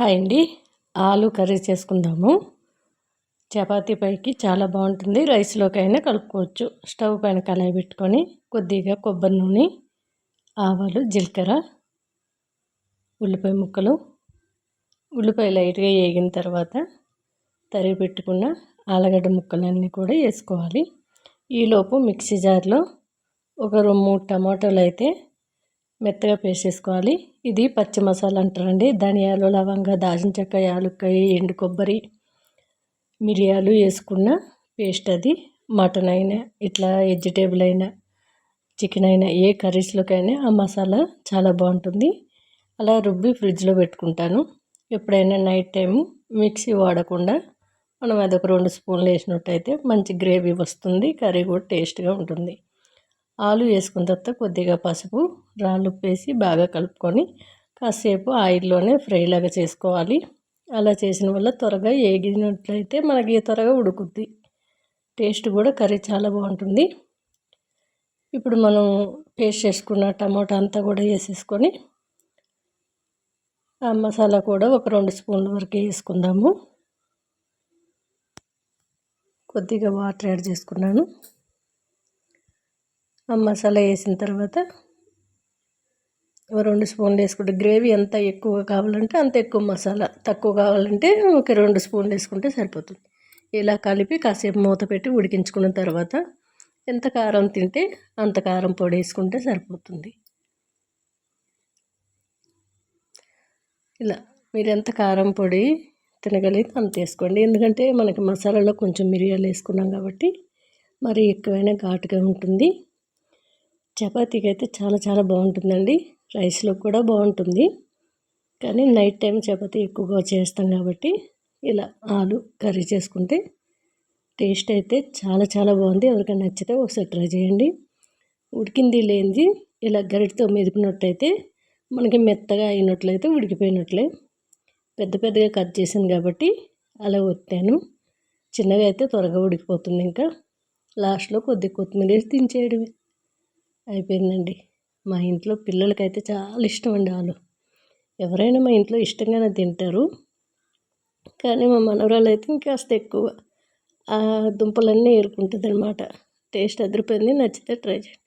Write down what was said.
Hi అండి. ఆలు curry చేసుకుందాము. చపాతీ పైకి చాలా బాగుంటుంది. రైస్లోకైనా కలుపుకోవచ్చు. స్టవ్ పైన కళాయి పెట్టుకొని కొద్దిగా కొబ్బరి నూనె, ఆవాలు, జీలకర్ర, ఉల్లిపాయ ముక్కలు, ఉల్లిపాయ లైట్గా వేగిన తర్వాత తరిగి పెట్టుకున్న ఆలుగడ్డ ముక్కలన్నీ కూడా వేసుకోవాలి. ఈలోపు మిక్సీ జార్లో ఒక 2-3 టమాటాలు అయితే మెత్తగా పేస్ట్ చేసుకోవాలి. ఇది పచ్చి మసాలా అంటారండి. ధనియాలు, లవంగ, దాల్చిన చెక్క, యాలక్కాయ, ఎండు కొబ్బరి, మిరియాలు వేసుకున్న పేస్ట్ అది. మటన్ అయినా ఇట్లా వెజిటేబుల్ అయినా చికెన్ అయినా ఏ కర్రీస్లోకైనా ఆ మసాలా చాలా బాగుంటుంది. అలా రుబ్బి ఫ్రిడ్జ్లో పెట్టుకుంటాను. ఎప్పుడైనా నైట్ టైం మిక్సీ వాడకుండా మనం అదొక 2 స్పూన్లు వేసినట్టయితే మంచి గ్రేవీ వస్తుంది. కర్రీ కూడా టేస్ట్గా ఉంటుంది. ఆలు వేసుకున్న తర్వాత కొద్దిగా పసుపు, రాళ్ళుప్పు వేసి బాగా కలుపుకొని కాసేపు ఆయిల్లోనే ఫ్రై లాగా చేసుకోవాలి. అలా చేసిన వల్ల త్వరగా వేగినట్లయితే మనకి త్వరగా ఉడుకుద్ది. టేస్ట్ కూడా కర్రీ చాలా బాగుంటుంది. ఇప్పుడు మనం పేస్ట్ చేసుకున్న టమాటా అంతా కూడా వేసేసుకొని ఆ మసాలా కూడా ఒక 2 స్పూన్ల వరకు వేసుకుందాము. కొద్దిగా వాటర్ యాడ్ చేసుకున్నాను. ఆ మసాలా వేసిన తర్వాత 2 స్పూన్లు వేసుకుంటే గ్రేవీ ఎంత ఎక్కువ కావాలంటే అంత ఎక్కువ మసాలా, తక్కువ కావాలంటే ఒక 2 స్పూన్లు వేసుకుంటే సరిపోతుంది. ఇలా కలిపి కాసేపు మూత పెట్టి ఉడికించుకున్న తర్వాత ఎంత కారం తింటే అంత కారం పొడి వేసుకుంటే సరిపోతుంది. ఇలా మీరు ఎంత కారం పొడి తినగలిగితే అంత వేసుకోండి. ఎందుకంటే మనకి మసాలాలో కొంచెం మిరియాలు వేసుకున్నాం కాబట్టి మరి ఎక్కువైనా ఘాటుగా ఉంటుంది. చపాతీకి అయితే చాలా చాలా బాగుంటుందండి. రైస్లో కూడా బాగుంటుంది. కానీ నైట్ టైం చపాతీ ఎక్కువగా చేస్తాం కాబట్టి ఇలా ఆలు కర్రీ చేసుకుంటే టేస్ట్ అయితే చాలా చాలా బాగుంది. ఎవరికైనా నచ్చితే ఒకసారి ట్రై చేయండి. ఉడికింది లేనిది ఇలా గరిటతో మెదుపునట్టయితే మనకి మెత్తగా అయినట్లయితే ఉడికిపోయినట్లే. పెద్ద పెద్దగా కట్ చేసాను కాబట్టి అలా ఒత్తాను. చిన్నగా అయితే త్వరగా ఉడికిపోతుంది. ఇంకా లాస్ట్లో కొద్దిగా కొత్తిమీర వేసి దించేయడమే. అయిపోయిందండి. మా ఇంట్లో పిల్లలకైతే చాలా ఇష్టం అండి ఆలు. ఎవరైనా మా ఇంట్లో ఇష్టంగానే తింటారు. కానీ మా మనవరాలు అయితే ఇంకాస్త ఎక్కువ ఆ దుంపలన్నీ ఏరుకుంటుంది అనమాట. టేస్ట్ అదిరిపోయింది. నచ్చితే ట్రై చేయండి.